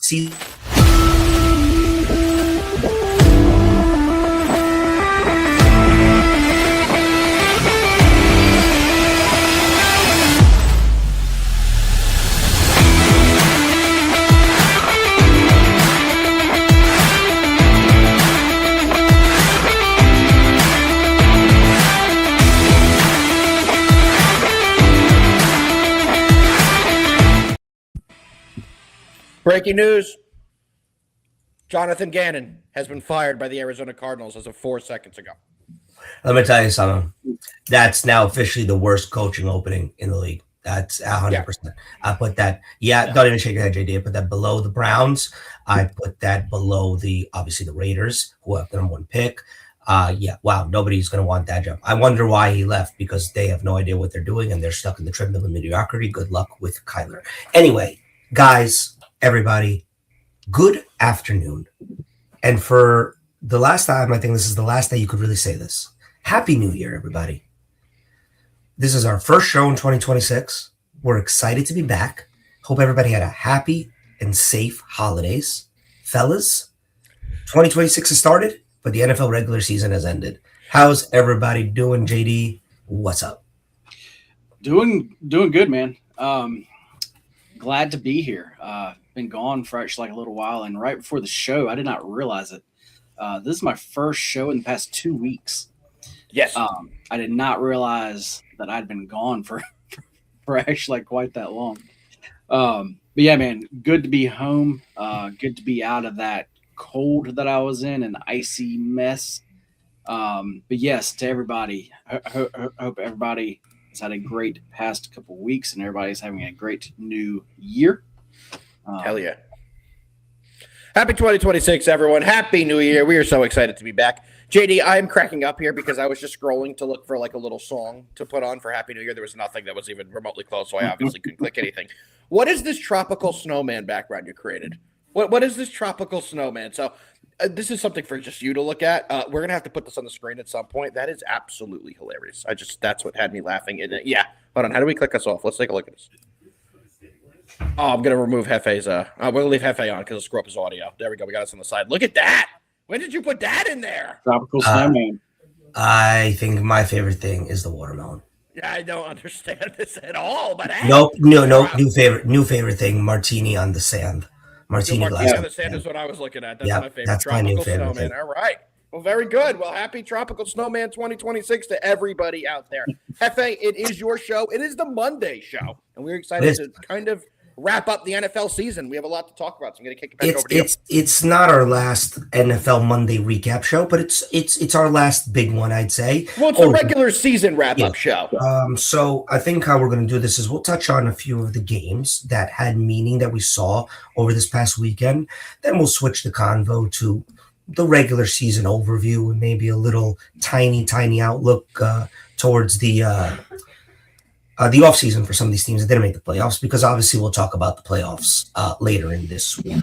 See. Breaking news. Jonathan Gannon has been fired by the Arizona Cardinals as of 4 seconds ago. Let me tell you something. That's now officially the worst coaching opening in the league. That's 100%. I put that. Don't even shake your head, JD. I put that below the Browns. I put that below obviously the Raiders, who have the number one pick. Wow, nobody's going to want that job. I wonder why he left, because they have no idea what they're doing and they're stuck in the treadmill of mediocrity. Good luck with Kyler. Anyway, guys, everybody, good afternoon. And for the last time, I think this is the last day you could really say this. Happy New Year, everybody. This is our first show in 2026. We're excited to be back. Hope everybody had a happy and safe holidays. Fellas, 2026 has started, but the NFL regular season has ended. How's everybody doing, JD? What's up? Doing good, man. Glad to be here. Been gone for actually like a little while, and right before the show, I did not realize it. This is my first show in the past 2 weeks. Yes. I did not realize that I'd been gone for actually like quite that long. But yeah, man, good to be home. Good to be out of that cold that I was in, an icy mess. But yes, to everybody, hope everybody has had a great past couple of weeks and everybody's having a great new year. Hell yeah. Happy 2026, everyone. Happy New Year. We are so excited to be back. JD, I'm cracking up here because I was just scrolling to look for like a little song to put on for Happy New Year. There was nothing that was even remotely close, so I obviously couldn't click anything. What is this tropical snowman background you created? What is this tropical snowman? So this is something for just you to look at. We're going to have to put this on the screen at some point. That is absolutely hilarious. That's what had me laughing. Yeah. Hold on. How do we click us off? Let's take a look at this. Oh, I'm going to remove Jefe's. We're going to leave Jefe on because it'll screw up his audio. There we go. We got us on the side. Look at that. When did you put that in there? Tropical snowman. I think my favorite thing is the watermelon. Yeah, I don't understand this at all. But hey, no. New favorite thing: martini on the sand. Martini glass on the sand is what I was looking at. That's my favorite. That's tropical my new favorite snowman. thing. All right. Well, very good. Well, happy Tropical Snowman 2026 to everybody out there. Jefe, it is your show. It is the Monday show, and we're excited to kind of wrap up the NFL season. We have a lot to talk about, so I'm going to kick it back over to you. It's not our last NFL Monday recap show, but it's our last big one, I'd say. Well, it's a regular season wrap-up show. So I think how we're going to do this is we'll touch on a few of the games that had meaning that we saw over this past weekend. Then we'll switch the convo to the regular season overview and maybe a little tiny outlook towards the offseason for some of these teams that didn't make the playoffs, because obviously we'll talk about the playoffs later in this week.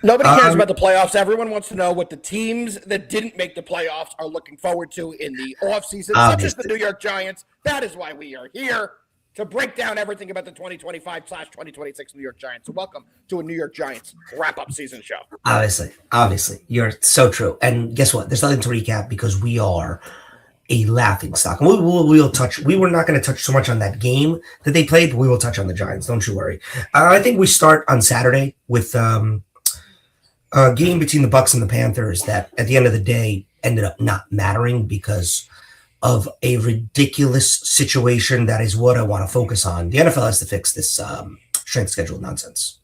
Nobody cares about the playoffs. Everyone wants to know what the teams that didn't make the playoffs are looking forward to in the offseason, such as the New York Giants. That is why we are here, to break down everything about the 2025/2026 New York Giants. So welcome to a New York Giants wrap-up season show. Obviously. You're so true. And guess what? There's nothing to recap because we are a laughing stock. And we'll touch. We were not going to touch so much on that game that they played, but we will touch on the Giants. Don't you worry. I think we start on Saturday with a game between the Bucs and the Panthers that, at the end of the day, ended up not mattering because of a ridiculous situation. That is what I want to focus on. The NFL has to fix this strength schedule nonsense.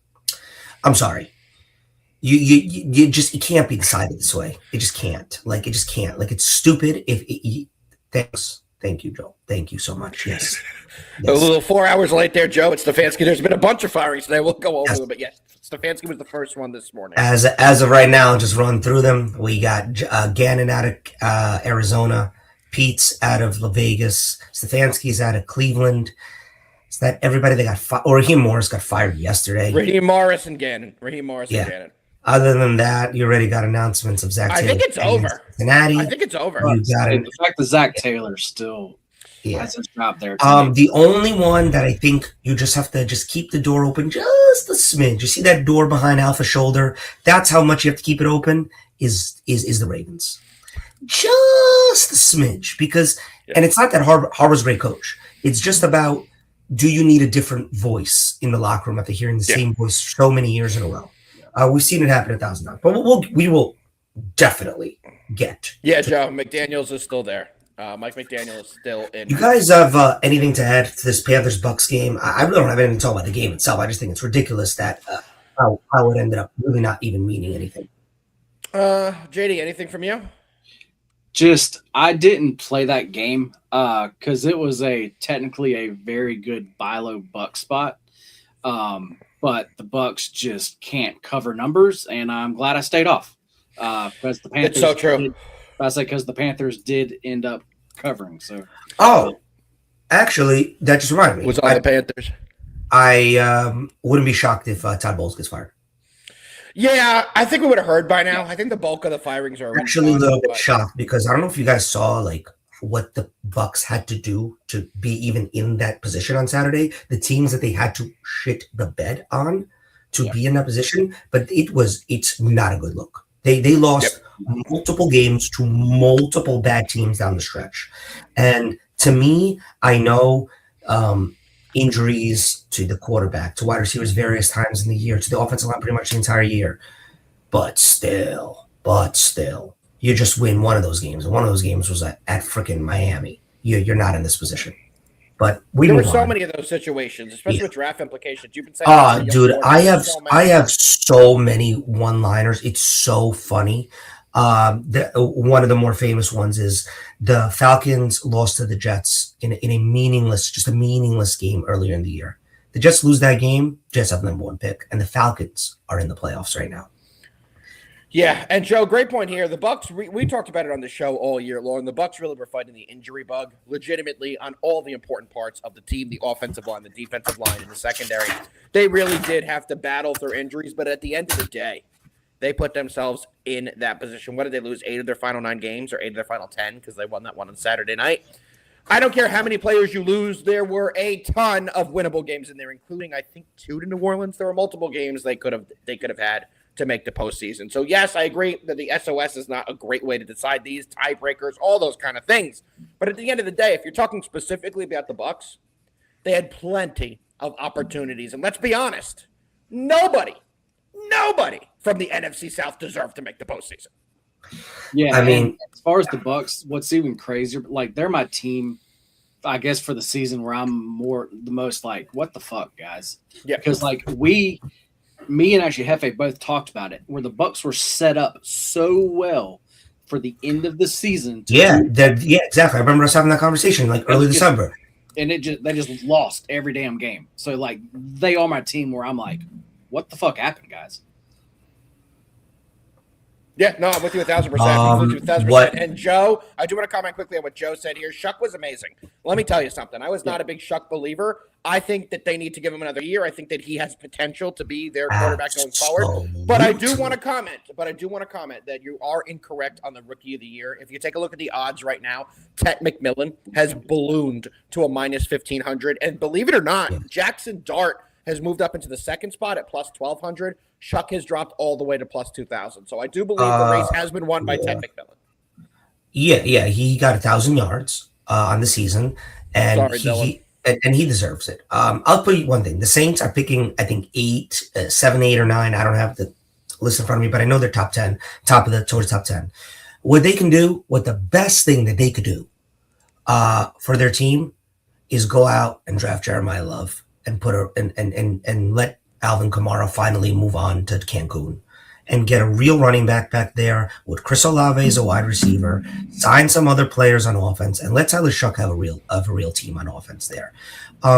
I'm sorry. You can't be decided this way. It just can't. Like, it just can't. Like, it's stupid. Thanks. Thank you, Joe. Thank you so much. Yes. A little 4 hours late there, Joe. It's Stefanski. There's been a bunch of firings today. We'll go over them, but yes, Stefanski was the first one this morning. As of right now, just run through them. We got Gannon out of Arizona, Pete's out of Las Vegas, Stefanski's out of Cleveland. Is that everybody that got fired? Or Raheem Morris got fired yesterday. Raheem Morris and Gannon. Gannon. Other than that, you already got announcements of Zach Taylor. I think it's over. Cincinnati. I think it's over. The fact that Zach Taylor's still Yeah. That's his job there. To The only one that I think you just have to just keep the door open just a smidge. You see that door behind Alpha's shoulder? That's how much you have to keep it open. Is the Ravens? Just a smidge, because, and it's not that Harbaugh's a great coach. It's just about, do you need a different voice in the locker room after hearing the same voice so many years in a row? We've seen it happen 1,000 times, but we will definitely get. Yeah, Joe McDaniels is still there. Mike McDaniel is still in. You guys have anything to add to this Panthers-Bucks game? I really don't have anything to talk about the game itself. I just think it's ridiculous that how it ended up really not even meaning anything. JD, anything from you? Just, I didn't play that game because it was technically a very good buy low buck spot. But the Bucks just can't cover numbers, and I'm glad I stayed off. Because the Panthers, it's so true. Because the Panthers did end up covering. So, actually, that just reminded me. Was on the Panthers. I wouldn't be shocked if Todd Bowles gets fired. Yeah, I think we would have heard by now. I think the bulk of the firings are actually a little bit shocked, because I don't know if you guys saw what the Bucks had to do to be even in that position on Saturday. The teams that they had to shit the bed on to be in that position, but it's not a good look. They lost multiple games to multiple bad teams down the stretch. And to me, I know injuries to the quarterback, to wide receivers various times in the year, to the offensive line pretty much the entire year. But still, you just win one of those games. And one of those games was at freaking Miami. You're not in this position. But there were so many of those situations, especially with draft implications. You've been saying, dude, I have so many one-liners. It's so funny. One of the more famous ones is the Falcons lost to the Jets in a meaningless game earlier in the year. The Jets lose that game, Jets have the number 1 pick, and the Falcons are in the playoffs right now. Yeah, and Joe, great point here. The Bucks, we talked about it on the show all year long. The Bucks really were fighting the injury bug legitimately on all the important parts of the team, the offensive line, the defensive line, and the secondary. They really did have to battle through injuries, but at the end of the day, they put themselves in that position. What did they lose? 8 of their final 9 games, or 8 of their final 10, because they won that one on Saturday night. I don't care how many players you lose. There were a ton of winnable games in there, including, I think, 2 to New Orleans. There were multiple games they could have had to make the postseason. So, yes, I agree that the SOS is not a great way to decide these tiebreakers, all those kind of things. But at the end of the day, if you're talking specifically about the Bucks, they had plenty of opportunities. And let's be honest, nobody from the NFC South deserved to make the postseason. Yeah, I mean, as far as the Bucks, what's even crazier, they're my team, I guess, for the season where I'm the most what the fuck, guys? Yeah, because me and actually Jefe both talked about it, where the Bucks were set up so well for the end of the season. Exactly. I remember us having that conversation early December, and they just lost every damn game. So they are my team where I'm like, what the fuck happened, guys? Yeah, no, I'm with you 1,000%. And Joe, I do want to comment quickly on what Joe said here. Shuck was amazing. Let me tell you something. I was not a big Shuck believer. I think that they need to give him another year. I think that he has potential to be their quarterback going forward. But I do want to comment that you are incorrect on the Rookie of the Year. If you take a look at the odds right now, Tet McMillan has ballooned to a minus 1,500. And believe it or not, Jackson Dart has moved up into the second spot at plus 1,200. Shuck has dropped all the way to plus 2,000. So I do believe the race has been won by Ted McMillan. Yeah, he got 1,000 yards on the season, and he deserves it. I'll put you one thing: the Saints are picking, I think, 7, 8, or 9. I don't have the list in front of me, but I know they're top 10, towards top 10. What they can do, the best thing that they could do for their team is go out and draft Jeremiah Love and and let Alvin Kamara finally move on to Cancun and get a real running back there with Chris Olave as a wide receiver, sign some other players on offense, and let Tyler Shuck have a real team on offense there,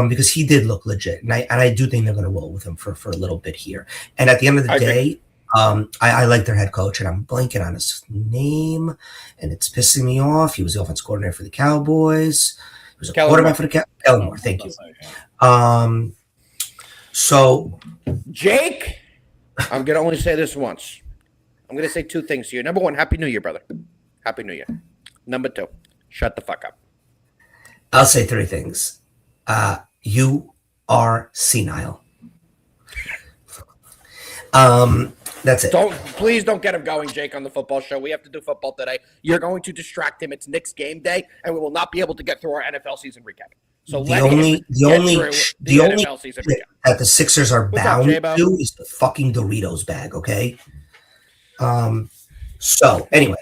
because he did look legit, and I do think they're going to roll with him for a little bit here. And at the end of the day, I like their head coach, and I'm blanking on his name, and it's pissing me off. He was the offensive coordinator for the Cowboys. He was a quarterback for the Cowboys. Elmore, thank you. So, Jake, I'm going to only say this once. I'm going to say 2 things to you. Number 1, Happy New Year, brother. Happy New Year. Number 2, shut the fuck up. I'll say three things. You are senile. That's it. Please don't get him going, Jake, on the football show. We have to do football today. You're going to distract him. It's Knicks game day, and we will not be able to get through our NFL season recap. So the only NFL season recap that the Sixers are bound to is the fucking Doritos bag. Okay. So anyway,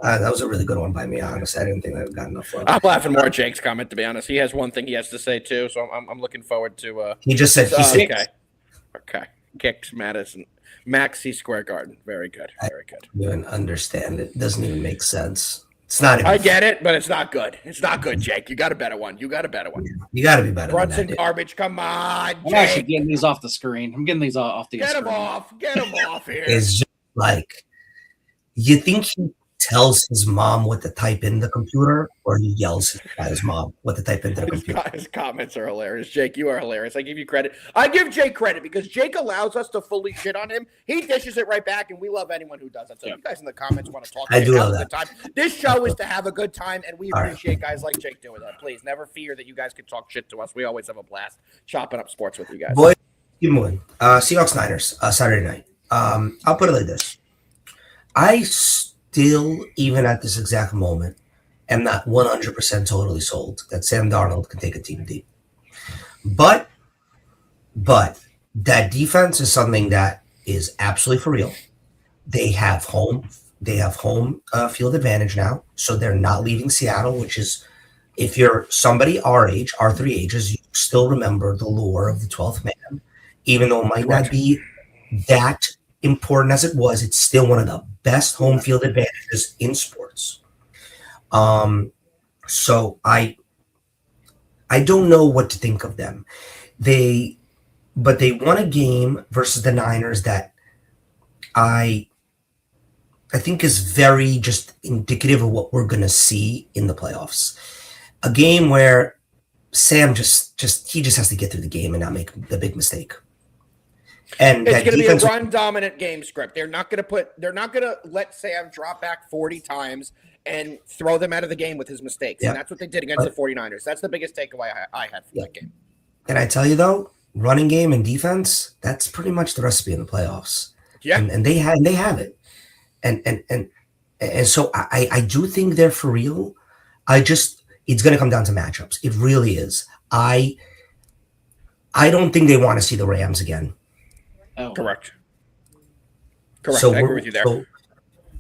that was a really good one by me. Honestly, I didn't think I got enough love. I'm laughing more at Jake's comment, to be honest. He has one thing he has to say too, so I'm looking forward to. He just said okay. Kicks Madison. Maxi Square Garden. Very good. Very good. I don't even understand it. Doesn't even make sense. It's not. I get it, but it's not good. It's not good, Jake. You got a better one. You got to be better. Brunson garbage. Come on, Jake. I'm actually getting these off the screen. I'm getting these off the Get screen. Get them off here. It's just like, you think he tells his mom what to type in the computer, or he yells at his mom what to type into the computer? His comments are hilarious. Jake, you are hilarious. I give you credit. I give Jake credit because Jake allows us to fully shit on him. He dishes it right back, and we love anyone who does that. So you guys in the comments want to talk I do love that. time. This show is to have a good time, and we appreciate guys like Jake doing that. Please never fear that you guys can talk shit to us. We always have a blast chopping up sports with you guys. Boy, keep moving. Seahawks Niners, Saturday night. I'll put it like this. I still, even at this exact moment, am not 100% totally sold that Sam Darnold can take a team deep. But that defense is something that is absolutely for real. They have home field advantage now, so they're not leaving Seattle, which is, if you're somebody our age, our three ages, you still remember the lure of the 12th man, even though it might not be that important as it was. It's still one of the best home field advantages in sports. So I don't know what to think of them. But they won a game versus the Niners that I think is very just indicative of what we're going to see in the playoffs. A game where Sam just has to get through the game and not make the big mistake. And it's going to be a run dominant game script. They're not going to let Sam drop back 40 times and throw them out of the game with his mistakes. Yeah. And that's what they did against the 49ers. That's the biggest takeaway I had from that game. And I tell you though, running game and defense, that's pretty much the recipe in the playoffs. Yeah. And they have it. And so I do think they're for real. It's going to come down to matchups. It really is. I don't think they want to see the Rams again. Oh. Correct. I agree with you there. So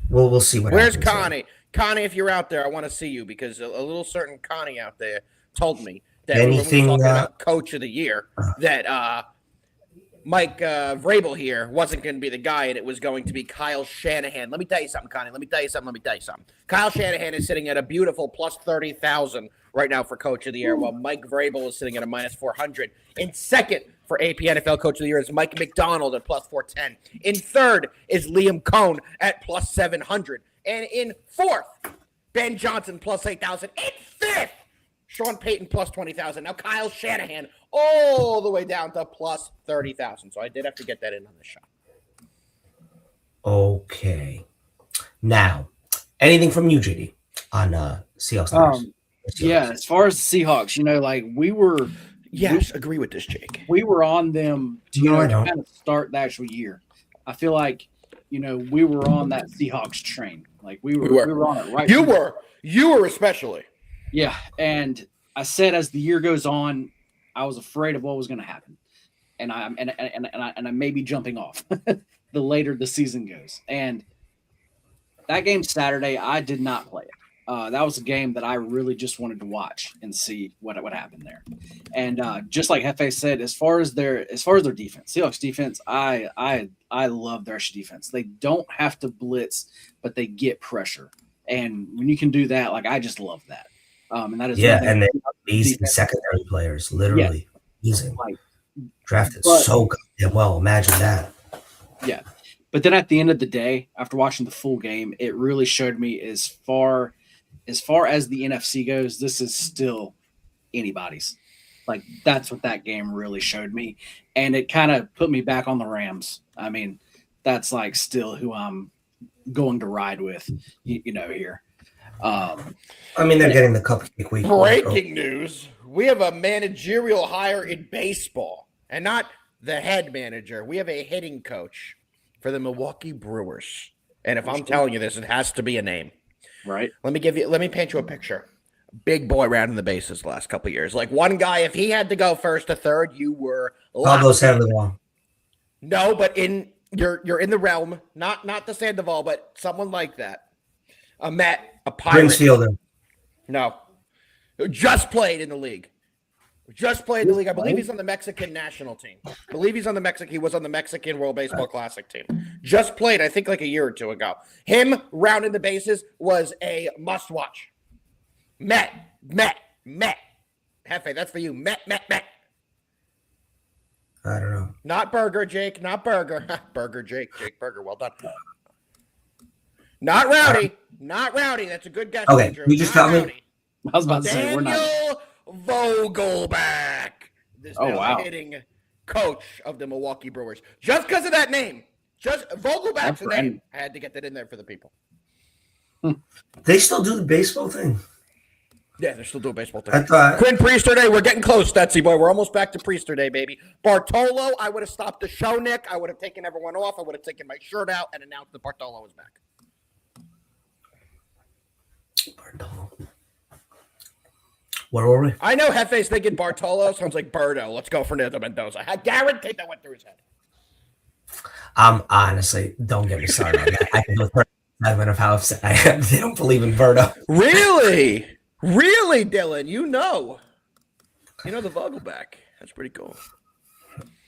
we'll see what happens. Where's Connie? Connie, if you're out there, I want to see you because a little certain Connie out there told me that when we were talking about Coach of the Year, that Mike Vrabel here wasn't going to be the guy, and it was going to be Kyle Shanahan. Let me tell you something, Connie. Let me tell you something. Kyle Shanahan is sitting at a beautiful plus 30,000 right now for Coach of the Year, while Mike Vrabel is sitting at a minus 400. In second for AP NFL Coach of the Year is Mike McDonald at plus 410. In third is Liam Cohn at plus 700. And in fourth, Ben Johnson plus 8,000. In fifth, Sean Payton plus 20,000. Now Kyle Shanahan all the way down to plus 30,000. So I did have to get that in on the show. Okay. Now, anything from you, JD, on Seahawks? Yeah, as far as the Seahawks, we were. Yes, agree with this, Jake. We were on them to kind of start the actual year. I feel like, we were on that Seahawks train. Like we were on it right. You were especially. Yeah, and I said as the year goes on, I was afraid of what was going to happen, and I may be jumping off the later the season goes. And that game Saturday, I did not play it. That was a game that I really just wanted to watch and see what happened there. And just like Jefe said, as far as their defense, Seahawks defense, I love their defense. They don't have to blitz, but they get pressure. And when you can do that, I just love that. And that is and they're amazing secondary players, literally amazing. Drafted so goddamn well. Imagine that. Yeah, but then at the end of the day, after watching the full game, it really showed me as far as the NFC goes, this is still anybody's. That's what that game really showed me, and it kind of put me back on the Rams. I mean, that's still who I'm going to ride with, here. I mean, they're getting the cupcake week. Breaking news. We have a managerial hire in baseball. And not the head manager. We have a hitting coach for the Milwaukee Brewers. And if I'm telling you this, it has to be a name. Right. Let me paint you a picture. Big boy rounding the bases the last couple of years. Like one guy, if he had to go first to third, you were Pablo Sandoval. No, but you're in the realm, not the Sandoval, but someone like that. A Met, a Pirate. Prince Fielder. No. Just played in the league. I believe he's on the Mexican national team. He was on the Mexican World Baseball Classic team. Just played, I think, like a year or two ago. Him rounding the bases was a must-watch. Met. Jefe, that's for you. Met. I don't know. Not Burger, Jake. Not Burger. Burger, Jake. Jake Burger. Well done. Not Rowdy. Not Rowdy. That's a good guess. Okay, Andrew. you just Not tell me. Rowdy. I was about to say we're not. Daniel Vogelback. This wow. hitting coach of the Milwaukee Brewers. Just because of that name. Just Vogelback's the name. I had to get that in there for the people. They still do the baseball thing. Yeah, they're still doing baseball thing. I thought. Quinn Priester Day. We're getting close, Stetsy boy. We're almost back to Priester Day, baby. Bartolo, I would have stopped the show, Nick. I would have taken everyone off. I would have taken my shirt out and announced that Bartolo was back. Bartolo. Where were we? I know Jefe's thinking Bartolo sounds like Birdo. Let's go Fernando Mendoza. I guarantee that went through his head. Honestly, don't get me started on that. I can go 37 of how upset I am. They don't believe in Birdo. Really? Really, Dylan? You know the Vogelback. That's pretty cool.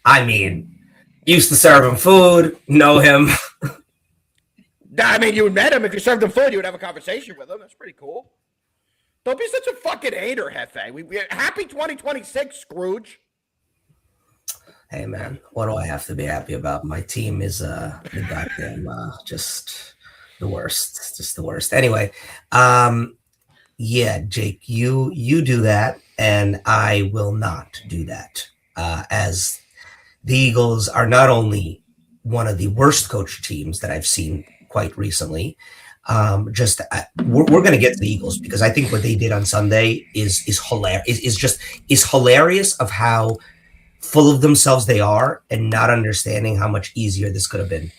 I mean, used to serve him food, know him. I mean, you met him. If you served him food, you would have a conversation with him. That's pretty cool. Don't be such a fucking hater, Jefe. We happy 2026, Scrooge. Hey, man, what do I have to be happy about? My team is the goddamn just the worst. It's just the worst. Anyway, yeah, Jake, you do that, and I will not do that. As the Eagles are not only one of the worst coach teams that I've seen quite recently. We're going to get to the Eagles because I think what they did on Sunday is hilarious. Is hilarious of how full of themselves they are and not understanding how much easier this could have been.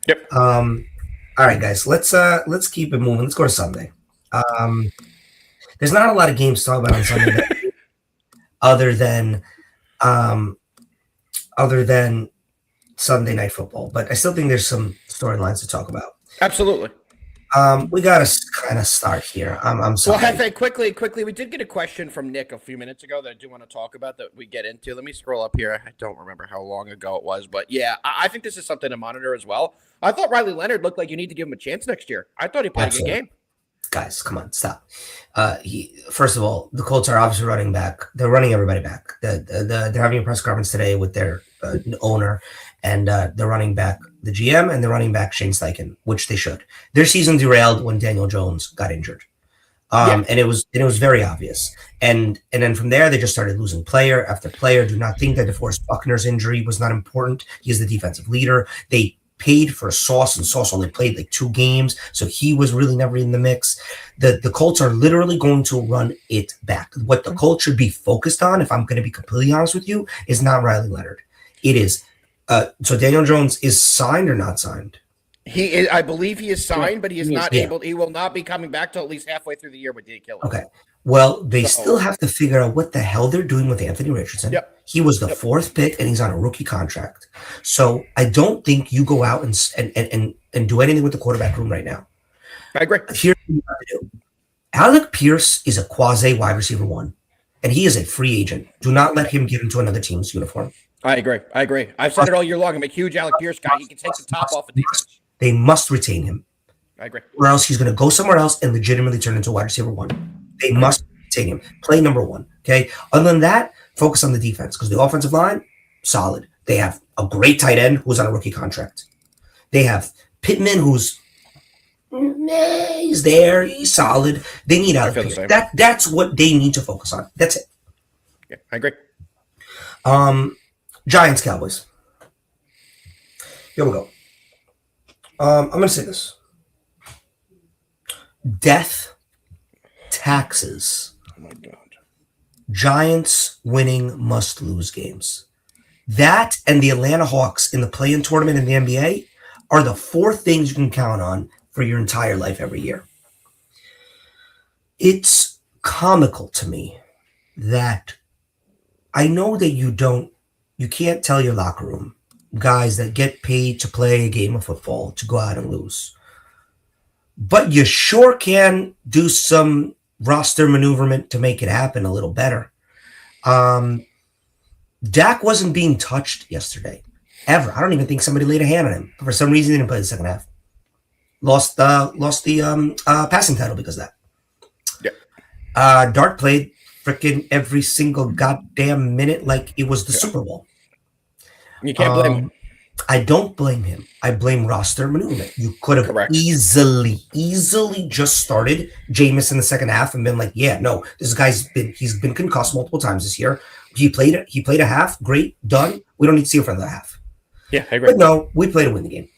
Yep. All right, guys, let's keep it moving. Let's go to Sunday. There's not a lot of games to talk about on Sunday other than Sunday Night Football, but I still think there's some storylines to talk about. Absolutely. We got to kind of start here. I'm sorry. Well, Jefe, quickly, we did get a question from Nick a few minutes ago that I do want to talk about that we get into. Let me scroll up here. I don't remember how long ago it was, but yeah, I think this is something to monitor as well. I thought Riley Leonard looked like you need to give him a chance next year. I thought he played a good game. Guys, come on, stop. First of all, the Colts are obviously running back. They're running everybody back. They're having a press conference today with their owner, and they're running back the GM and they're running back Shane Steichen, which they should. Their season derailed when Daniel Jones got injured, and it was very obvious. And then from there, they just started losing player after player. Do not think that DeForest Buckner's injury was not important. He is the defensive leader. They paid for Sauce, and Sauce only played like 2 games, so he was really never in the mix. The Colts are literally going to run it back. What the Colts should be focused on, if I'm going to be completely honest with you, is not Riley Leonard. It is so Daniel Jones is signed or not signed? He is, I believe he is signed, but he is not able. He will not be coming back till at least halfway through the year with D. Killer. Okay. Well, they still have to figure out what the hell they're doing with Anthony Richardson. Yep. He was the 4th pick, and he's on a rookie contract. So I don't think you go out and do anything with the quarterback room right now. I agree. Here's what you have to do. Alec Pierce is a quasi wide receiver 1, and he is a free agent. Do not let him get into another team's uniform. I agree. I've said it all year long. I'm a huge Alec Pierce guy. He can take the top off of defense. They must retain him. I agree. Or else he's going to go somewhere else and legitimately turn into a wide receiver 1. They must retain him. Play number 1. Okay. Other than that, focus on the defense because the offensive line, solid. They have a great tight end who's on a rookie contract. They have Pittman who's he's there. He's solid. They need Alec Pierce. That's what they need to focus on. That's it. Yeah, I agree. Giants, Cowboys. Here we go. I'm going to say this. Death taxes. Oh my God. Giants winning must-lose games. That and the Atlanta Hawks in the play-in tournament in the NBA are the 4 things you can count on for your entire life every year. It's comical to me that I know that you can't tell your locker room guys that get paid to play a game of football to go out and lose. But you sure can do some roster maneuverment to make it happen a little better. Dak wasn't being touched yesterday, ever. I don't even think somebody laid a hand on him. For some reason, he didn't play the second half. Lost the passing title because of that. Dart played freaking every single goddamn minute like it was the Super Bowl. You can't blame him. I don't blame him. I blame roster maneuverment. You could have easily just started Jameis in the second half and been like, yeah, no, he's been concussed multiple times this year. He played a half, great, done. We don't need to see him for another half. Yeah, I agree. But no, we play to win the game.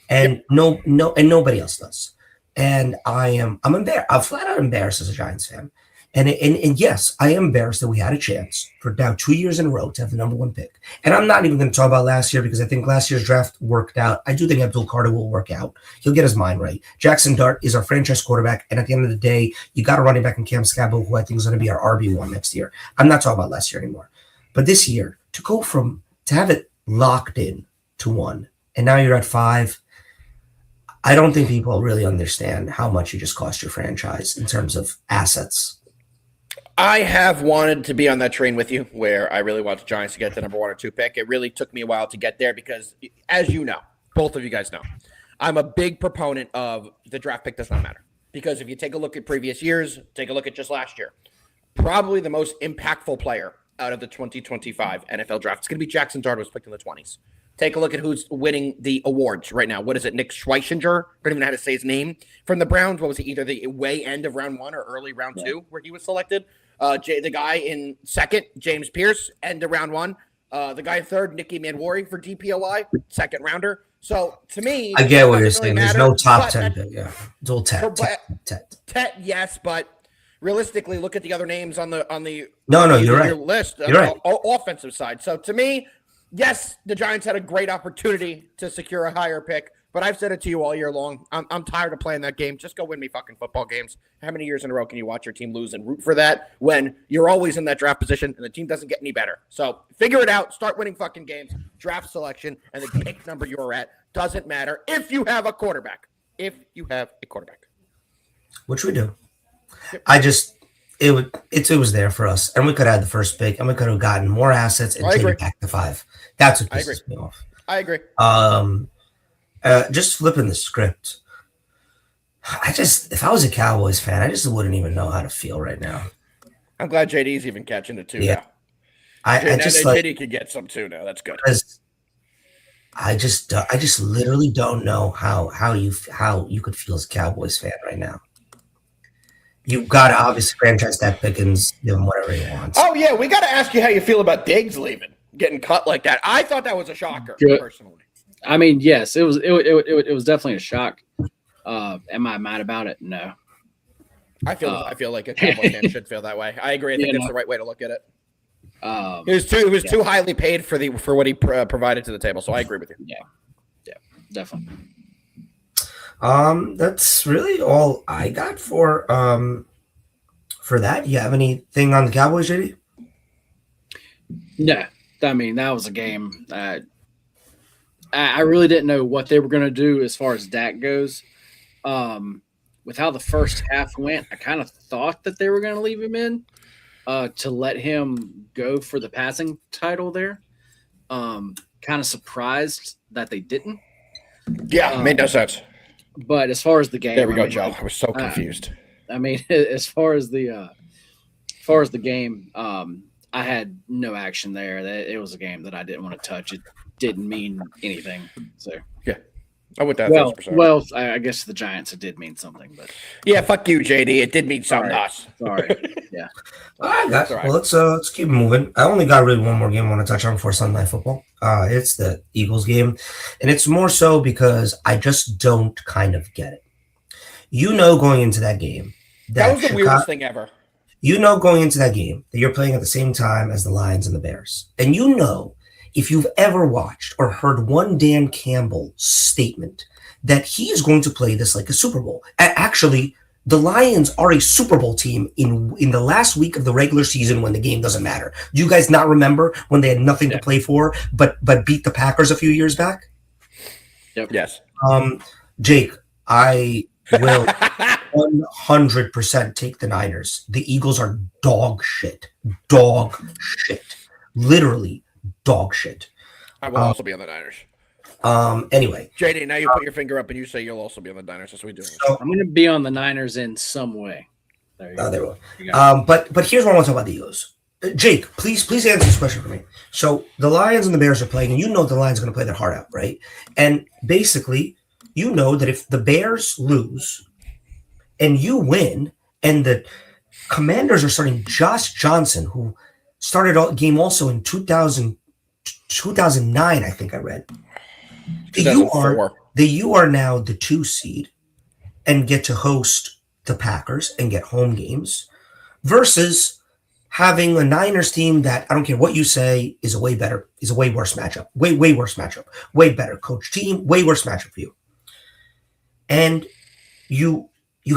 And and nobody else does. And I'm flat out embarrassed as a Giants fan. And yes, I am embarrassed that we had a chance for now 2 years in a row to have the number 1 pick. And I'm not even going to talk about last year because I think last year's draft worked out. I do think Abdul Carter will work out. He'll get his mind right. Jackson Dart is our franchise quarterback. And at the end of the day, you got a running back in Cam Scabo, who I think is going to be our RB1 next year. I'm not talking about last year anymore. But this year, to have it locked in to 1, and now you're at 5, I don't think people really understand how much you just cost your franchise in terms of assets. I have wanted to be on that train with you where I really want the Giants to get the number 1 or 2 pick. It really took me a while to get there because, as you know, both of you guys know, I'm a big proponent of the draft pick does not matter. Because if you take a look at previous years, take a look at just last year, probably the most impactful player out of the 2025 NFL draft is going to be Jackson Dart, was picked in the 20s. Take a look at who's winning the awards right now. What is it? Nick Schweichinger? I don't even know how to say his name. From the Browns, what was he? Either the way end of round 1 or early round 2 where he was selected. The guy in second, James Pierce, end of round 1. The guy in third, Nicky Manwari for DPOI, second rounder. So to me, I get what you're saying. There's no top 10 pick. Yeah, it's all 10. Yes, but realistically, look at the other names on the you're right. list. You're right. Offensive side. So to me, yes, the Giants had a great opportunity to secure a higher pick, but I've said it to you all year long. I'm tired of playing that game. Just go win me fucking football games. How many years in a row can you watch your team lose and root for that when you're always in that draft position and the team doesn't get any better? So figure it out. Start winning fucking games. Draft selection and the pick number you're at doesn't matter if you have a quarterback. Which we do. Yep. It was there for us, and we could have had the first pick, and we could have gotten more assets and taken it back to 5. That's what pisses me off. I agree. Just flipping the script. If I was a Cowboys fan, I just wouldn't even know how to feel right now. I'm glad JD's even catching it too. Yeah, now. JD could get some too now. That's good. I just literally don't know how you could feel as a Cowboys fan right now. You've got to obviously franchise that Pickens, give him whatever he wants. Oh yeah, we got to ask you how you feel about Diggs leaving, getting cut like that. I thought that was a shocker, personally. I mean, yes, it was definitely a shock. Am I mad about it? No. I feel like a Cowboy fan should feel that way. I agree. I think that's the right way to look at it. He was too highly paid for what he provided to the table. So I agree with you. Yeah, definitely. That's really all I got for that. You have anything on the Cowboys, JD? No, I mean that was a game. I really didn't know what they were going to do as far as Dak goes. With how the first half went, I kind of thought that they were going to leave him in to let him go for the passing title there. Kind of surprised that they didn't. Yeah, made no sense. But as far as the game, there we go, Joe. I was so confused. I mean, as far as the game, I had no action there. It was a game that I didn't want to touch. It didn't mean anything. So yeah, I would that. Well, I guess the Giants it did mean something, but yeah, fuck you, JD. It did mean something to us. Sorry. Yeah. All right, guys. Well, let's keep moving. I only got really one more game I want to touch on before Sunday Night Football. It's the Eagles game, and it's more so because I just don't kind of get it. Going into that game, That was the weirdest thing ever. You know, going into that game that you're playing at the same time as the Lions and the Bears. And you know, if you've ever watched or heard one Dan Campbell statement that he is going to play this like a Super Bowl. Actually, the Lions are a Super Bowl team in the last week of the regular season when the game doesn't matter. Do you guys not remember when they had nothing to play for but beat the Packers a few years back? Yep. Yes. Jake, I will 100% take the Niners. The Eagles are dog shit. Dog shit. Literally dog shit. I will also be on the Niners. Anyway. JD, now you put your finger up and you say you'll also be on the Niners. That's what we do. So, I'm going to be on the Niners in some way. There you go. There we go. But here's what I want to talk about the Eagles. Jake, please answer this question for me. So the Lions and the Bears are playing, and you know the Lions are going to play their heart out, right? And basically, you know that if the Bears lose and you win, and the Commanders are starting Josh Johnson, who started a game also in 2009, I think I read. You are now the 2 seed and get to host the Packers and get home games versus having a Niners team that, I don't care what you say, is a way worse matchup. Way worse matchup. Way better coach team, way worse matchup for you. And you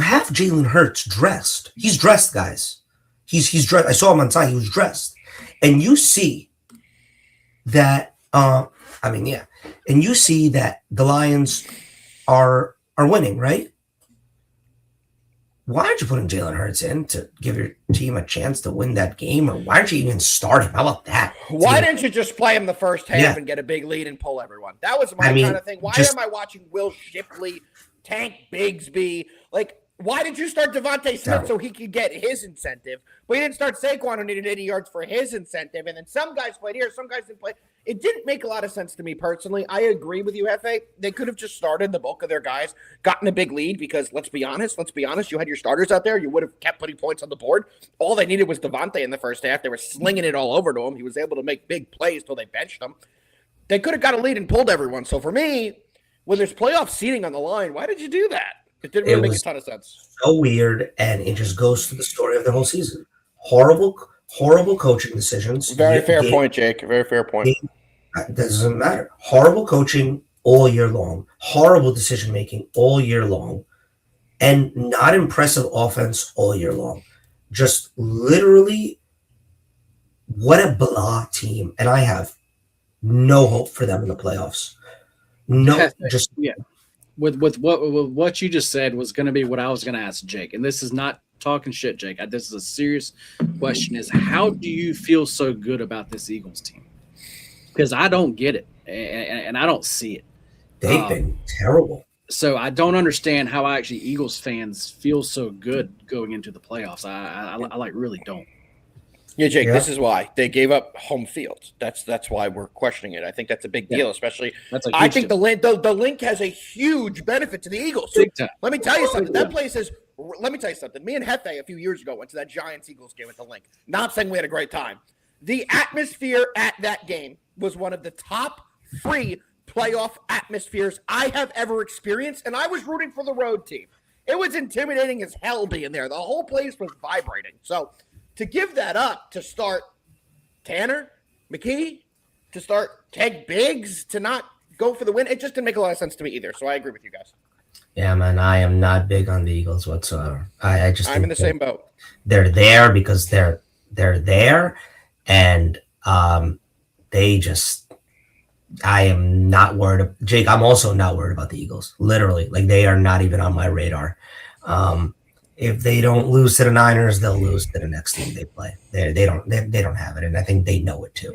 have Jalen Hurts dressed. He's dressed, guys. He's dressed. I saw him on site. He was dressed. And you see that and you see that the Lions are winning, right? Why aren't you putting Jalen Hurts in to give your team a chance to win that game? Or why aren't you even start him? How about that? Why didn't you just play him the first half and get a big lead and pull everyone? That was my kind of thing. Why am I watching Will Shipley, Tank Bigsby? Like, why did you start Devontae Smith so he could get his incentive? But you didn't start Saquon, who needed 80 yards for his incentive. And then some guys played here, some guys didn't play. It didn't make a lot of sense to me personally. I agree with you, Jefe. They could have just started the bulk of their guys, gotten a big lead because, let's be honest, you had your starters out there. You would have kept putting points on the board. All they needed was Devontae in the first half. They were slinging it all over to him. He was able to make big plays till they benched him. They could have got a lead and pulled everyone. So for me, when there's playoff seeding on the line, why did you do that? It didn't really make a ton of sense. So weird, and it just goes to the story of the whole season. Horrible coaching decisions. Very fair point, Jake. Very fair point. That doesn't matter. Horrible coaching all year long. Horrible decision making all year long, and not impressive offense all year long. Just literally, what a blah team, and I have no hope for them in the playoffs. No, just yeah. With what you just said was going to be what I was going to ask Jake, and this is not talking shit, Jake. This is a serious question: is how do you feel so good about this Eagles team? Because I don't get it, and I don't see it. They've been terrible. So I don't understand how actually Eagles fans feel so good going into the playoffs. I like really don't. Yeah, Jake, this is why they gave up home field. That's why we're questioning it. I think that's a big deal, especially. I think the link has a huge benefit to the Eagles. So, let me tell you something. That place is. Let me tell you something. Me and Jefe a few years ago went to that Giants-Eagles game at the link. Not saying we had a great time. The atmosphere at that game was one of the top 3 playoff atmospheres I have ever experienced, and I was rooting for the road team. It was intimidating as hell being there. The whole place was vibrating. So to give that up, to start Tanner McKee, to start Ted Biggs, to not go for the win, it just didn't make a lot of sense to me either. So I agree with you guys. Yeah, man, I am not big on the Eagles whatsoever. I'm in the same boat. They're there because they're there, and I am not worried. Jake, I'm also not worried about the Eagles. Literally, like they are not even on my radar. If they don't lose to the Niners, they'll lose to the next team they play. They don't have it, and I think they know it too.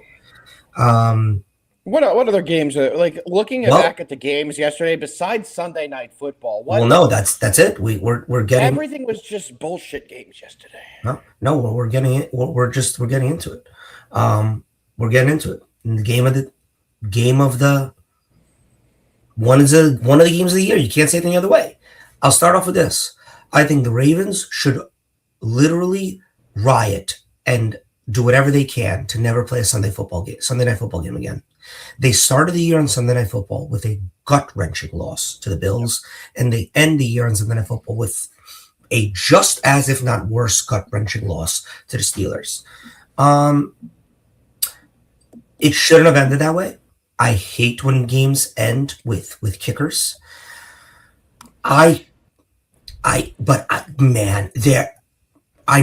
What other games? Like looking back at the games yesterday, besides Sunday Night Football. That's it. We're getting everything was just bullshit games yesterday. No, we're getting it. We're getting into it. We're getting into it. In the game of the one of the games of the year. You can't say it any other way. I'll start off with this. I think the Ravens should literally riot and do whatever they can to never play a Sunday Night Football game again. They started the year on Sunday Night Football with a gut-wrenching loss to the Bills, and they end the year on Sunday Night Football with a just as, if not worse, gut-wrenching loss to the Steelers. It shouldn't have ended that way. I hate when games end with kickers. Man, I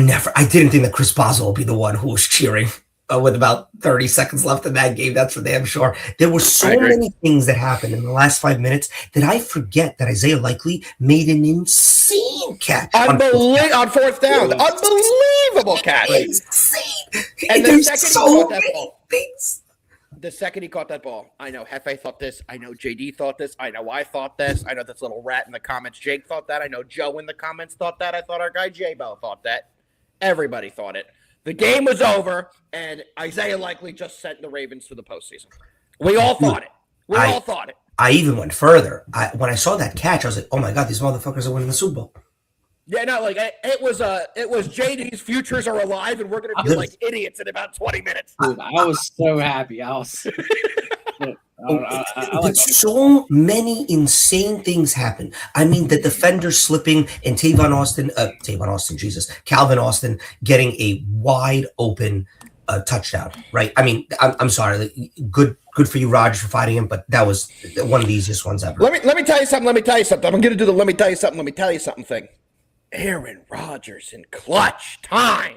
didn't think that Chris Boswell would be the one who was cheering with about 30 seconds left in that game. That's for damn sure. There were so many things that happened in the last 5 minutes that I forget that Isaiah Likely made an insane catch on fourth down. Unbelievable catch. Insane. And the second so he caught that ball, things. The second he caught that ball, I know Jefe thought this. I know JD thought this. I know I thought this. I know this little rat in the comments, Jake, thought that. I know Joe in the comments thought that. I thought our guy J-Bell thought that. Everybody thought it. The game was over, and Isaiah Likely just sent the Ravens to the postseason. We all thought it. All thought it. I even went further. When I saw that catch, I was like, "Oh my god, these motherfuckers are winning the Super Bowl." Yeah, no, like it was JD's futures are alive, and we're gonna feel like idiots in about 20 minutes. Dude, I was so happy. So many insane things happen. I mean, the defender slipping and Calvin Austin getting a wide open touchdown, right? I mean, I'm sorry. Good for you, Rodgers, for fighting him, but that was one of the easiest ones ever. Let me tell you something. I'm going to do the let me tell you something thing. Aaron Rodgers in clutch time.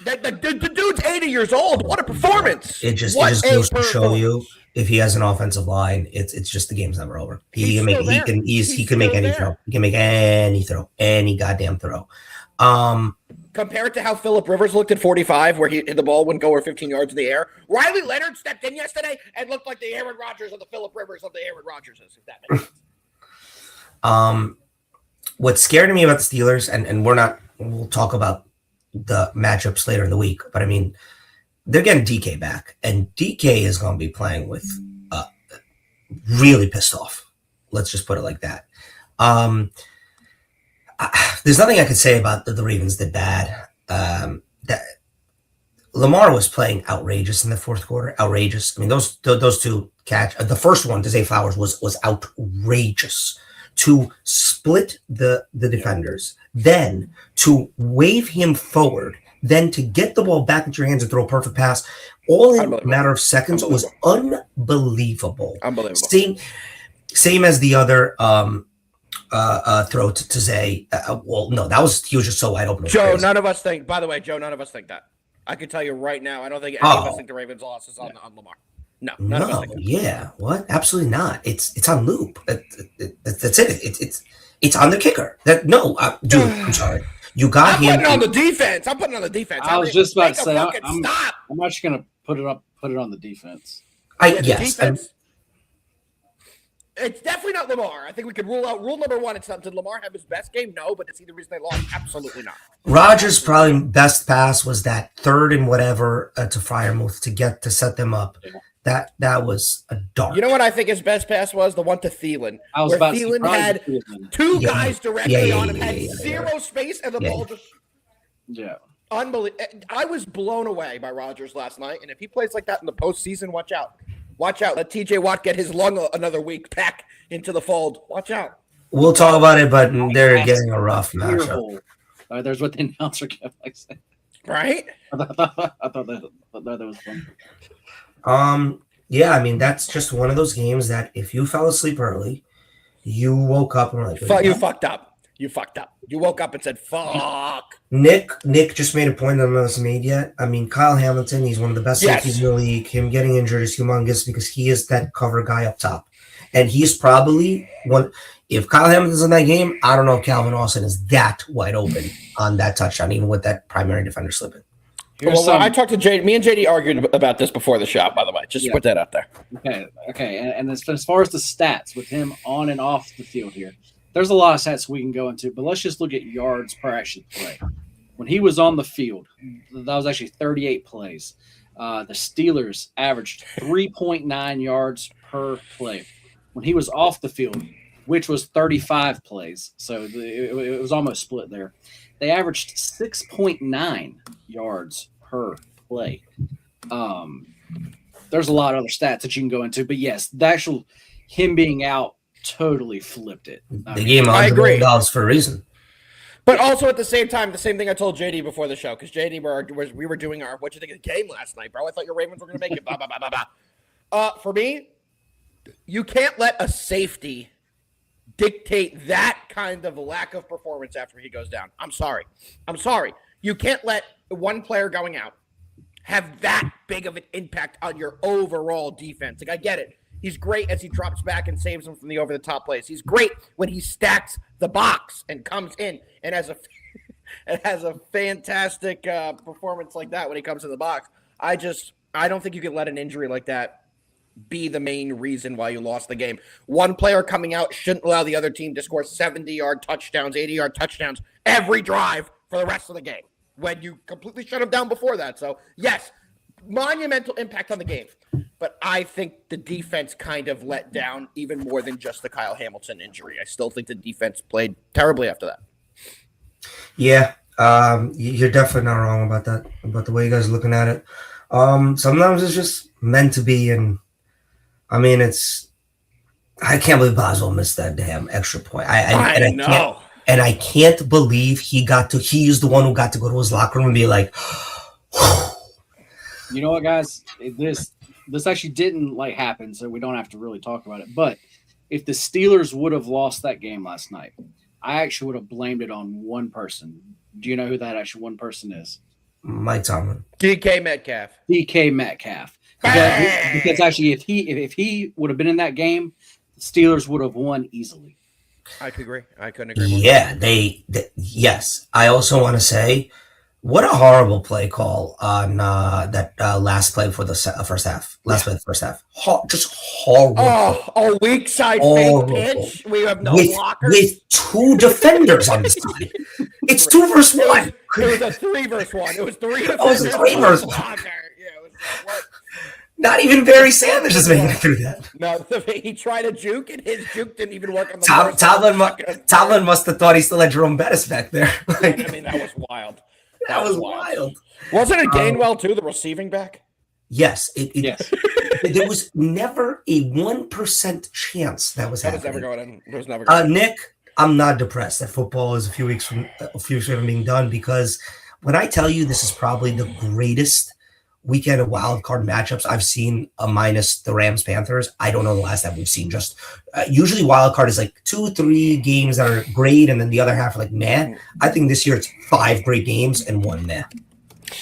The dude's 80 years old. What a performance! It just goes to show you, if he has an offensive line, it's just the game's never over. He can make any throw. He can make any throw, any goddamn throw. Compared to how Phillip Rivers looked at 45, where the ball wouldn't go over 15 yards in the air, Riley Leonard stepped in yesterday and looked like the Aaron Rodgers of the Phillip Rivers of the Aaron Rodgerses, if that makes sense. What scared me about the Steelers, and we'll talk about the matchups later in the week, but I mean, they're getting DK back, and DK is going to be playing with really pissed off. Let's just put it like that. There's nothing I could say about the Ravens did bad. That Lamar was playing outrageous in the fourth quarter. Outrageous. I mean, those two catch. The first one to Zay Flowers was outrageous. To split the defenders, then to wave him forward, then to get the ball back into your hands and throw a perfect pass, all in a matter of seconds, was unbelievable. Same as the other throw to Zay. He was just so wide open. Joe, none of us think that. I can tell you right now, I don't think any of us think the Ravens' loss is on Lamar. No, none of us think that. Yeah, what? Absolutely not. It's on loop. That's it. It's on the kicker. Dude, I'm sorry. You got him. I'm putting on the defense. I was just about to say, I'm actually going to put it on the defense. Defense. It's definitely not Lamar. I think we could rule out rule number one. It's not, did Lamar have his best game? No, but is he the reason they lost? Absolutely not. Rodgers' probably best pass was that third and whatever to Freiermuth to set them up. Yeah. That was a dart. You know what I think his best pass was? The one to Thielen. Where Thielen had two guys directly on him, had zero space, and the ball just... Yeah. Unbelievable. I was blown away by Rodgers last night, and if he plays like that in the postseason, watch out. Watch out. Let TJ Watt get his lung another week back into the fold. Watch out. We'll talk about it, but they're getting a rough matchup. There's what the announcer kept saying. Right? I thought that was fun. Yeah, I mean, that's just one of those games that if you fell asleep early, you woke up and were like, you fucked up. You fucked up. You woke up and said, fuck. Nick just made a point that none of us made yet. I mean, Kyle Hamilton, he's one of the best safeties in the league. Him getting injured is humongous because he is that cover guy up top. And he's probably one. If Kyle Hamilton's in that game, I don't know if Calvin Austin is that wide open on that touchdown, even with that primary defender slipping. I talked to JD. Me and JD argued about this before the shot, by the way. Just put that out there. Okay. And as far as the stats with him on and off the field here, there's a lot of stats we can go into, but let's just look at yards per actually play. When he was on the field, that was actually 38 plays. The Steelers averaged 3.9 yards per play. When he was off the field, which was 35 plays, so it was almost split there, they averaged 6.9 yards per play. There's a lot of other stats that you can go into, but yes, the actual him being out totally flipped it. They gave him I $100 agree. million for a reason. But also at the same time, the same thing I told JD before the show, because JD, we were doing our, what'd you think of the game last night, bro? I thought your Ravens were going to make it, blah, blah, blah, blah, blah. For me, you can't let a safety dictate that kind of lack of performance after he goes down. I'm sorry. You can't let one player going out have that big of an impact on your overall defense. Like, I get it. He's great as he drops back and saves them from the over-the-top plays. He's great when he stacks the box and comes in and has a fantastic performance like that when he comes in the box. I don't think you can let an injury like that be the main reason why you lost the game. One player coming out shouldn't allow the other team to score 70-yard touchdowns, 80-yard touchdowns every drive for the rest of the game when you completely shut them down before that. So, yes, monumental impact on the game. But I think the defense kind of let down even more than just the Kyle Hamilton injury. I still think the defense played terribly after that. Yeah, you're definitely not wrong about that, about the way you guys are looking at it. Sometimes it's just meant to be, and I mean, I can't believe Boswell missed that damn extra point. I know. I can't believe he's the one who got to go to his locker room and be like, you know what, guys? This actually didn't happen, so we don't have to really talk about it. But if the Steelers would have lost that game last night, I actually would have blamed it on one person. Do you know who that actually one person is? Mike Tomlin. DK Metcalf. Because actually, if he would have been in that game, the Steelers would have won easily. I could agree. I couldn't agree more. Yeah, yes. I also want to say, what a horrible play call on that last play for the first half. Last play of the first half. Just horrible. Oh, weak side fake pitch. We have no blockers. With two defenders on the side. It's 2 versus 1. It was a 3 versus 1. It was 3 defenders. Oh, it was a 3 versus 1. Yeah, it was what? Not even Barry Sanders is making it through that. No, he tried a juke, and his juke didn't even work on the Tomlin must have thought he still had Jerome Bettis back there. I mean, that was wild. That was wild. Wasn't it Gainwell, too, the receiving back? Yes. Yes. There was never a 1% chance that was happening. That was never going in. There was never going in. Nick, I'm not depressed that football is a few weeks from being done, because when I tell you this is probably the greatest weekend of wild card matchups I've seen, minus the Rams Panthers. I don't know the last time we've seen. Just usually wild card is 2-3 games that are great, and then the other half are meh. I think this year it's 5 great games and 1 meh.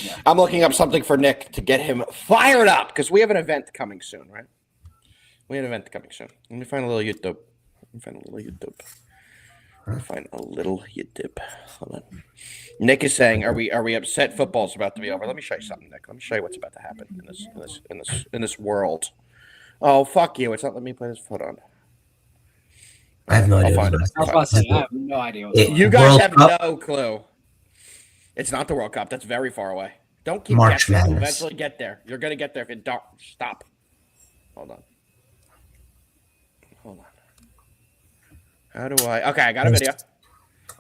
Yeah. I'm looking up something for Nick to get him fired up, because we have an event coming soon, right? We have an event coming soon. Let me find a little YouTube. Hold on. Nick is saying, "Are we upset? Football's about to be over." Let me show you something, Nick. Let me show you what's about to happen in this world. Oh, fuck you! It's not letting me play this. Hold on. I have no idea. I have no idea. You guys have no clue. It's not the World Cup. That's very far away. Don't keep March guessing. Madness. You'll eventually get there. You're gonna get there if you don't stop. Hold on. How do I? Okay, I got a video.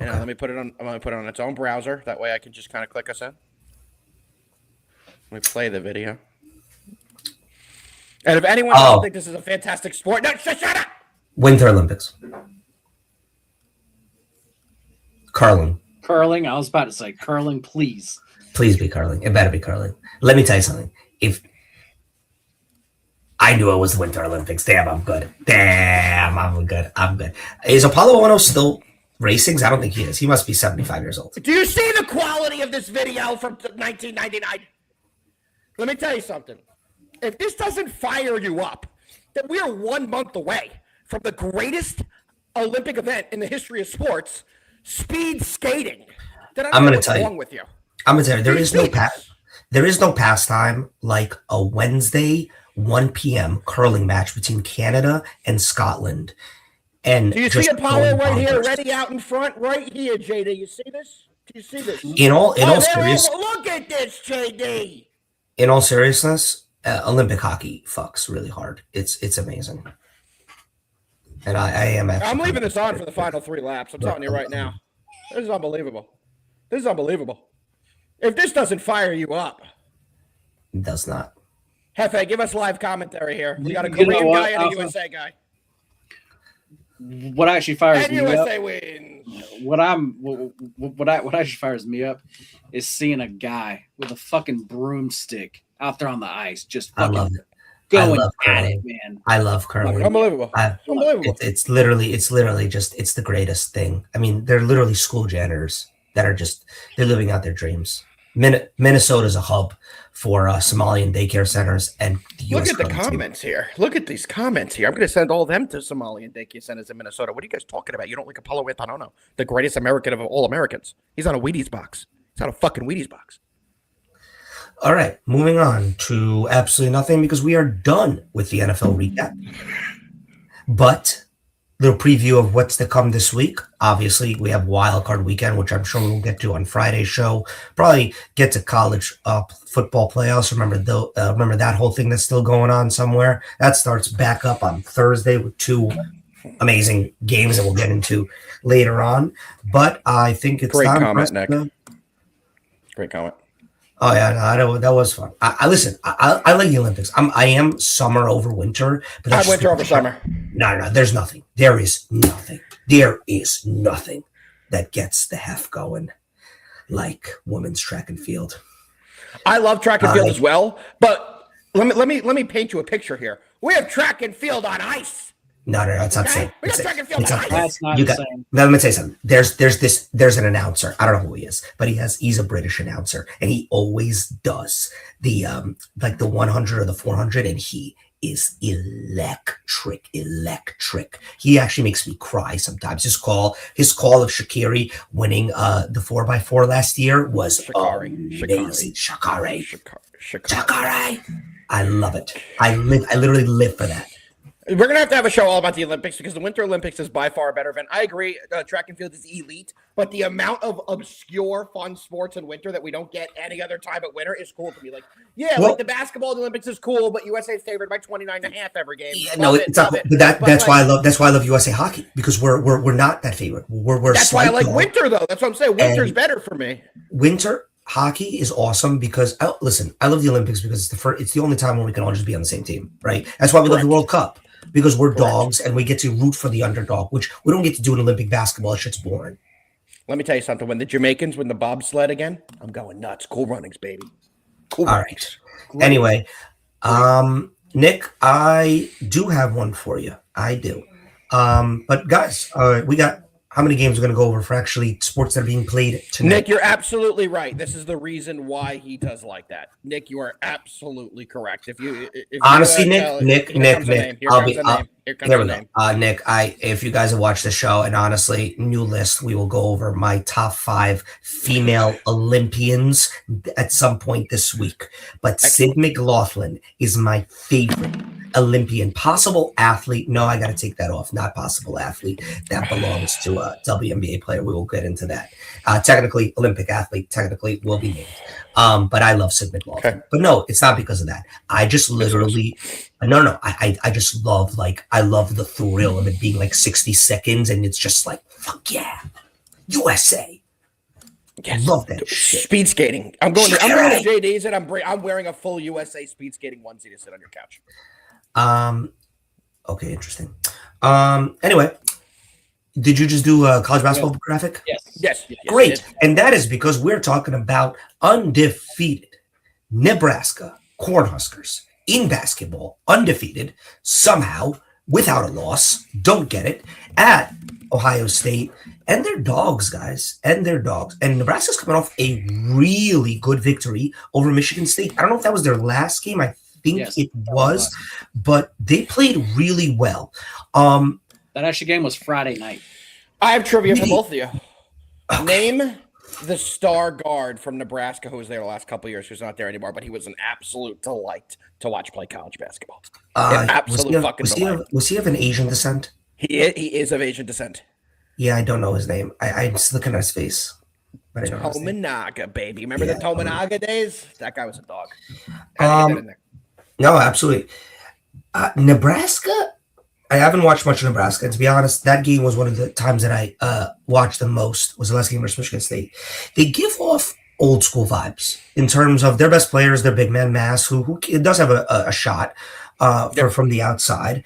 And let me put it on. I'm gonna put it on its own browser. That way, I can just kind of click us in. Let me play the video. And if anyone doesn't think this is a fantastic sport, no, shut up. Winter Olympics. Curling. I was about to say curling, please. Please be curling. It better be curling. Let me tell you something. If I knew it was the Winter Olympics. Damn, I'm good. I'm good. Is Apollo 10 still racing? I don't think he is. He must be 75 years old. Do you see the quality of this video from 1999? Let me tell you something. If this doesn't fire you up, that we are 1 month away from the greatest Olympic event in the history of sports, speed skating. Then I'm going to tell you. Wrong with you. I'm going to tell you, there is no pastime like a Wednesday 1 p.m. curling match between Canada and Scotland. And do you see Apollo right here, ready out in front, right here, JD? You see this? Do you see this? In all seriousness, look at this, JD. In all seriousness, Olympic hockey fucks really hard. It's amazing. And I am actually. I'm leaving this on for the final 3 laps. I'm telling you right now. This is unbelievable. If this doesn't fire you up, it does not. Jefe, give us live commentary here. We got a Korean guy and a USA guy. what actually fires And me USA up, wins. what actually fires me up is seeing a guy with a fucking broomstick out there on the ice, just I love fucking it. going love at curling. it, man. I love curling. Unbelievable. Unbelievable. It's literally just it's the greatest thing. I mean, they're literally school janitors that are just they're living out their dreams. Minnesota's a hub for Somalian daycare centers and the Look US at the curling team. comments here. Look at these comments here. I'm going to send all them to Somalian daycare centers in Minnesota. What are you guys talking about? You don't like Apollo Antonono, the greatest American of all Americans. He's on a Wheaties box. He's on a fucking Wheaties box. All right, moving on to absolutely nothing because we are done with the NFL recap. But little preview of what's to come this week. Obviously, we have Wild Card Weekend, which I'm sure we'll get to on Friday's show. Probably get to college football playoffs. Remember that whole thing that's still going on somewhere. That starts back up on Thursday with 2 amazing games that we'll get into later on. But I think it's Great time comment, for us Nick. Great comment. Oh yeah, no, that was fun. I listen. I like the Olympics. I am summer over winter, but I winter over summer. No. There's nothing. There is nothing. There is nothing that gets the hef going like women's track and field. I love track and field as well, but let me paint you a picture here. We have track and field on ice. No, it's not the same. We got track and field It's on not ice. That's not You the got. same. Now let me tell you something. There's an announcer. I don't know who he is, but he's a British announcer, and he always does the like the 100 or the 400, and he is electric. He actually makes me cry sometimes. His call of Shaqiri winning the 4x4 last year was amazing. Shaqiri. I love it. I literally live for that. We're going to have a show all about the Olympics because the Winter Olympics is by far a better event. I agree. Track and field is elite, but the amount of obscure fun sports in winter that we don't get any other time at winter is cool to me. Like, like the basketball in the Olympics is cool, but USA is favored by 29.5 every game. Yeah, no, it's not. But that's why I love USA hockey because we're not that favorite. That's why I like winter though. That's what I'm saying. Winter's better for me. Winter hockey is awesome because I love the Olympics because it's the only time when we can all just be on the same team, right? That's why we love the World Cup. Because we're dogs and we get to root for the underdog, which we don't get to do in Olympic basketball. That shit's boring. Let me tell you something. When the Jamaicans win the bobsled again, I'm going nuts. Cool runnings, baby. Cool runnings. All right. Anyway, Nick, I do have one for you. I do. But guys, we got how many games we're going to go over for actually sports that are being played tonight? Nick, you're absolutely right. This is the reason why he does like that. Nick, you are absolutely correct. If Honestly, Nick, I'll be here we go. Nick, if you guys have watched the show, and honestly, new list, we will go over my top 5 female Olympians at some point this week. But Sid McLaughlin is my favorite Olympian, possible athlete. No, I got to take that off. Not possible athlete. That belongs to a WNBA player. We will get into that. Technically, Olympic athlete. Technically, will be named. But I love Sid McLaughlin. Okay. But no, it's not because of that. I just literally, I just love I love the thrill of it being like 60 seconds, and it's just like fuck yeah, USA. Yes. Love that shit. Speed skating. I'm going to JD's and I'm wearing a full USA speed skating onesie to sit on your couch. Okay, interesting. Anyway, did you just do a college basketball graphic? Yes. Great. And that is because we're talking about undefeated Nebraska Cornhuskers in basketball, undefeated, somehow, without a loss, don't get it, at Ohio State. And they're dogs, guys. And they're dogs. And Nebraska's coming off a really good victory over Michigan State. I don't know if that was their last game. I think it was, but they played really well. That actually game was Friday night. I have trivia for both of you. Okay. Name the star guard from Nebraska who was there the last couple of years, who's not there anymore, but he was an absolute delight to watch play college basketball. Was he of an Asian descent? He is of Asian descent. Yeah, I don't know his name. I'm just looking at his face. But Tominaga, baby. Remember the Tominaga days? That guy was a dog. No, absolutely. Nebraska, I haven't watched much of Nebraska. And to be honest, that game was one of the times that I watched the most, was the last game versus Michigan State. They give off old school vibes in terms of their best players, their big man Mass, who does have a shot from the outside.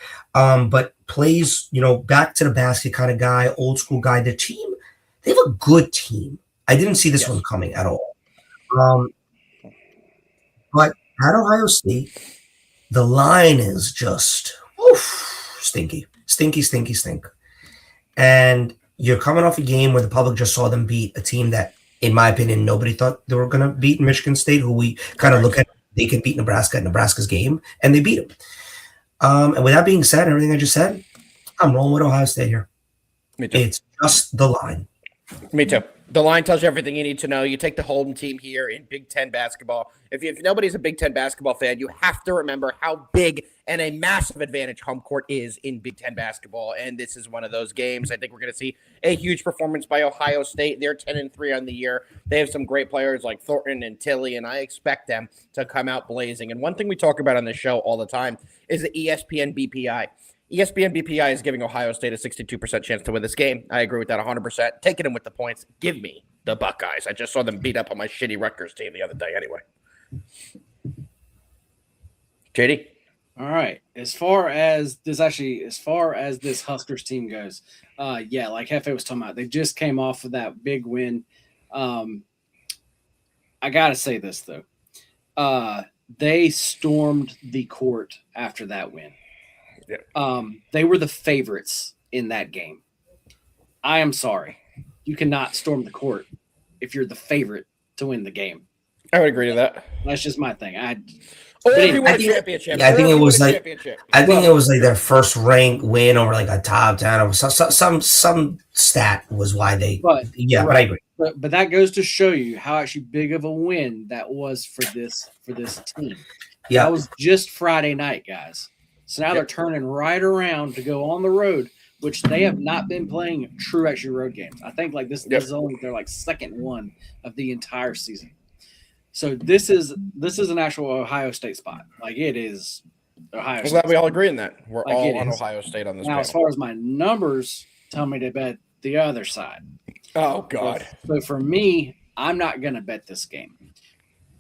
but plays, back to the basket kind of guy, old school guy. The team, they have a good team. I didn't see this one coming at all. But at Ohio State, the line is just stinky. And you're coming off a game where the public just saw them beat a team that, in my opinion, nobody thought they were going to beat Michigan State, who we kind of look at. They could beat Nebraska at Nebraska's game, and they beat them. And with that being said, everything I just said, I'm rolling with Ohio State here. Me too. It's just the line. Me too. The line tells you everything you need to know. You take the home team here in Big Ten basketball. If nobody's a Big Ten basketball fan, you have to remember how big and a massive advantage home court is in Big Ten basketball. And this is one of those games. I think we're going to see a huge performance by Ohio State. They're 10-3 on the year. They have some great players like Thornton and Tilly, and I expect them to come out blazing. And one thing we talk about on this show all the time is the ESPN BPI. ESPN BPI is giving Ohio State a 62% chance to win this game. I agree with that 100%. Taking them with the points. Give me the Buckeyes. I just saw them beat up on my shitty Rutgers team the other day anyway. JD? All right. As far as this Huskers team goes, like Jefe was talking about, they just came off of that big win. I got to say this, though. They stormed the court after that win. Yeah. They were the favorites in that game. I am sorry. You cannot storm the court if you're the favorite to win the game. I would agree to that. That's just my thing. If you won a championship. Yeah, I think it was like their first rank win over like a top 10 or some stat was why they. But I agree. But that goes to show you how actually big of a win that was for this team. Yeah, that was just Friday night, guys. So now they're turning right around to go on the road, which they have not been playing true actually road games. I think like this is only their like second one of the entire season. So this is an actual Ohio State spot. Like it is Ohio State. I'm glad we all agree in that. We're all on Ohio State on this. Now, as far as my numbers tell me to bet the other side. Oh God. So for me, I'm not gonna bet this game.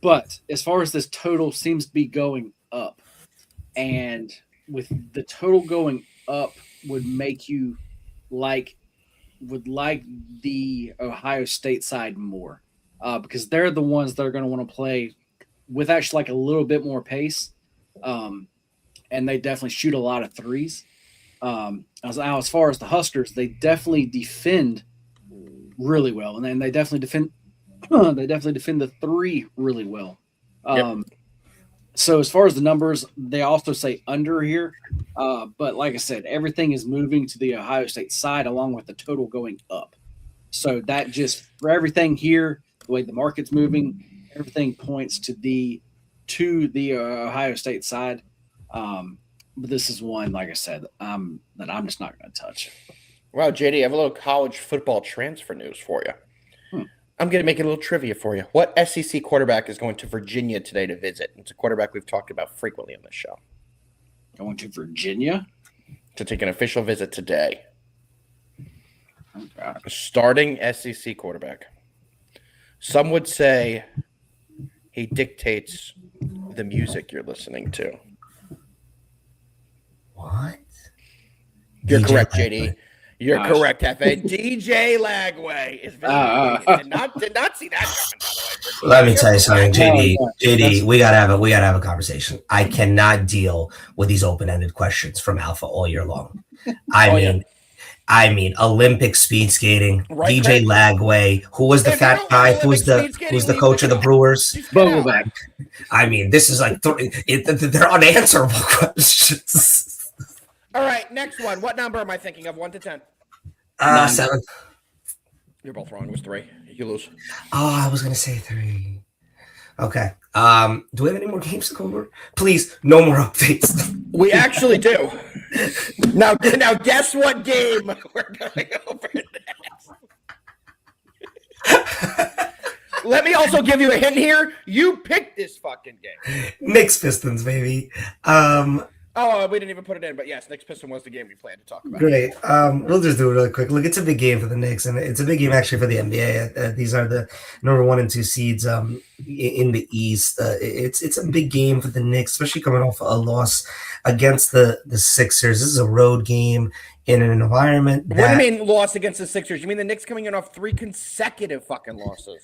But as far as this total seems to be going up, and with the total going up would make you like the Ohio State side more because they're the ones that are going to want to play with actually like a little bit more pace, and they definitely shoot a lot of threes. As far as the Huskers, they definitely defend really well, and then they definitely defend the three really well. So as far as the numbers, they also say under here. But like I said, everything is moving to the Ohio State side along with the total going up. So that just for everything here, the way the market's moving, everything points to the Ohio State side. But this is one, like I said, that I'm just not going to touch. Wow, JD, I have a little college football transfer news for you. I'm going to make a little trivia for you. What SEC quarterback is going to Virginia today to visit? It's a quarterback we've talked about frequently on this show. Going to Virginia? To take an official visit today. Okay. Starting SEC quarterback. Some would say he dictates the music you're listening to. What? You're correct, JD. You're correct, Jefe. DJ Lagway is did not see that coming, by the way. Let me tell you something, JD. We gotta have a conversation. I cannot deal with these open-ended questions from Alpha all year long. I mean, Olympic speed skating, right, DJ Lagway, who was the fat guy, who's the coach of the Brewers. Bubbleback. I mean, this is like they're unanswerable questions. All right, next one. What number am I thinking of? 1 to 10. 7. You're both wrong. It was 3. You lose. Oh, I was gonna say 3. Okay. Do we have any more games to go over? Please, no more updates. We actually do. Now, guess what game we're going over next. Let me also give you a hint here. You picked this fucking game. Knicks Pistons, baby. Oh, we didn't even put it in, but yes, Knicks Piston was the game we planned to talk about. Great. We'll just do it really quick. Look, it's a big game for the Knicks, and it's a big game actually for the NBA. These are the number 1 and 2 seeds in the East. It's a big game for the Knicks, especially coming off a loss against the Sixers. This is a road game in an environment. What do you mean loss against the Sixers? You mean the Knicks coming in off 3 consecutive fucking losses?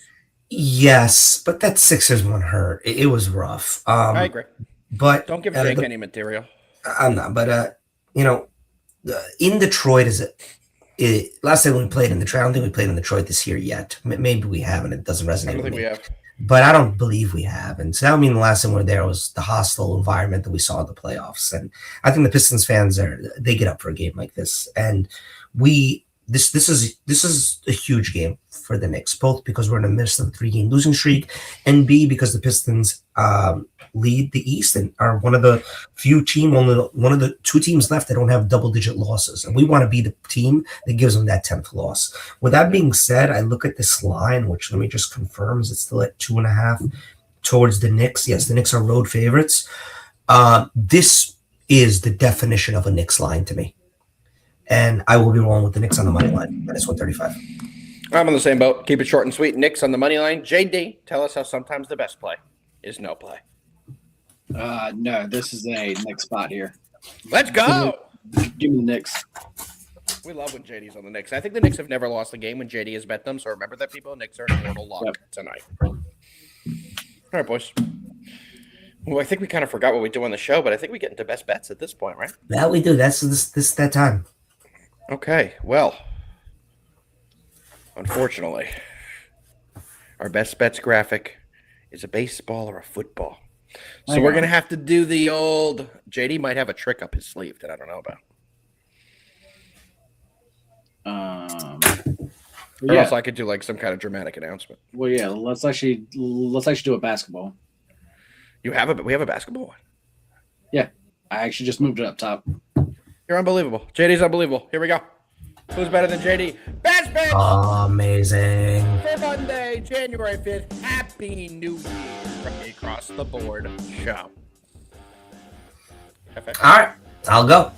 Yes, but that Sixers one hurt. It was rough. I agree. But don't give Jake any material. I'm not, but in Detroit last time we played in Detroit, I don't think we played in Detroit this year yet. Maybe we haven't. It doesn't resonate. I don't think we have, but I don't believe we have. And so that would mean the last time we were there was the hostile environment that we saw in the playoffs. And I think the Pistons fans they get up for a game like this, and this is a huge game for the Knicks, both because we're in the midst of a 3-game losing streak, and B, because the Pistons lead the East and are one of the one of the 2 teams left that don't have double-digit losses, and we want to be the team that gives them that 10th loss. With that being said, I look at this line, which let me just confirm, is it's still at 2.5 towards the Knicks. Yes, the Knicks are road favorites. This is the definition of a Knicks line to me. And I will be rolling with the Knicks on the money line. That is 135. I'm on the same boat. Keep it short and sweet. Knicks on the money line. JD, tell us how sometimes the best play is no play. No, this is a Knicks spot here. Let's go. Give me the Knicks. We love when JD's on the Knicks. I think the Knicks have never lost a game when JD has bet them. So remember that, people. Knicks are in mortal luck tonight. All right, boys. Well, I think we kind of forgot what we do on the show, but I think we get into best bets at this point, right? Yeah, we do. That's that time. Okay, well, unfortunately, our best bets graphic is a baseball or a football. So we're going to have to do the old – JD might have a trick up his sleeve that I don't know about. Or else I could do like some kind of dramatic announcement. Well, yeah, let's actually do a basketball. We have a basketball one. Yeah, I actually just moved it up top. You're unbelievable. JD's unbelievable. Here we go. Who's better than JD? Best bet! Amazing. For Monday, January 5th. Happy New Year from the Across the Board show. All right, I'll go.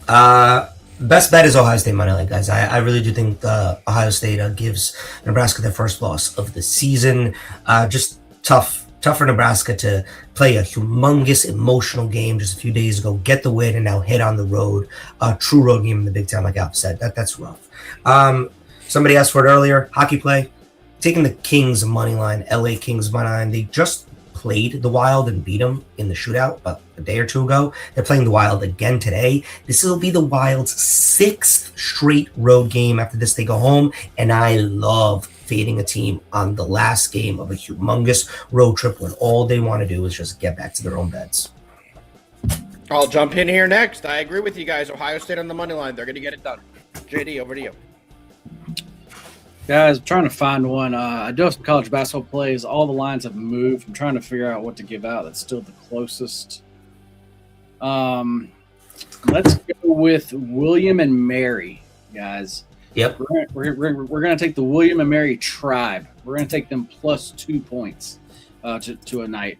Best bet is Ohio State money line, guys. I really do think Ohio State gives Nebraska their first loss of the season. Just tough for Nebraska to play a humongous emotional game just a few days ago, get the win, and now hit on the road, a true road game in the Big Ten, like Alp said. That's rough. Somebody asked for it earlier. Hockey play, taking the Kings money line, LA Kings money line. They just played the Wild and beat them in the shootout about a day or two ago. They're playing the Wild again today. This will be the Wild's 6th straight road game. After this, they go home, and I love fading a team on the last game of a humongous road trip when all they want to do is just get back to their own beds. I'll jump in here next. I agree with you guys. Ohio State on the money line. They're going to get it done. JD, over to you. Guys, I'm trying to find one. I do have some college basketball plays. All the lines have moved. I'm trying to figure out what to give out that's still the closest. Let's go with William and Mary, guys. Yep. We're going to take the William and Mary tribe. We're going to take them plus 2 points to a night.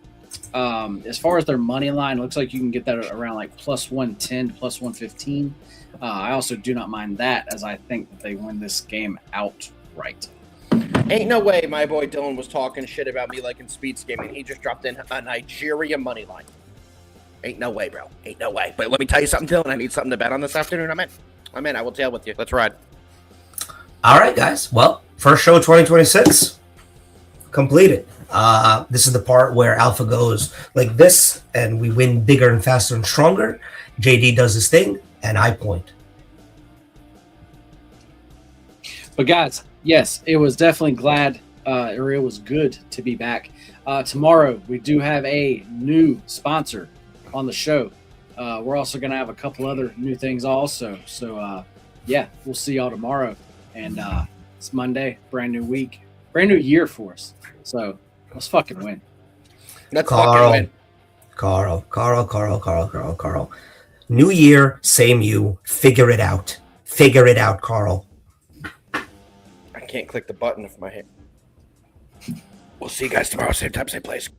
As far as their money line, it looks like you can get that around like plus 110 to plus 115. I also do not mind that, as I think that they win this game outright. Ain't no way my boy Dylan was talking shit about me liking speed skimming. He just dropped in a Nigeria money line. Ain't no way, bro. Ain't no way. But let me tell you something, Dylan. I need something to bet on this afternoon. I'm in. I will tail with you. Let's ride. All right, guys. Well, first show 2026 completed. This is the part where Alpha goes like this, and we win bigger and faster and stronger. JD does his thing, and I point. But guys, yes, it was definitely it was good to be back. Tomorrow, we do have a new sponsor on the show. We're also going to have a couple other new things also. So, yeah, we'll see y'all tomorrow. And it's Monday, brand new week, brand new year for us. So let's fucking win. Let's fucking win. Carl. New year, same you. Figure it out. Figure it out, Carl. I can't click the button if my hand. We'll see you guys tomorrow, same time, same place.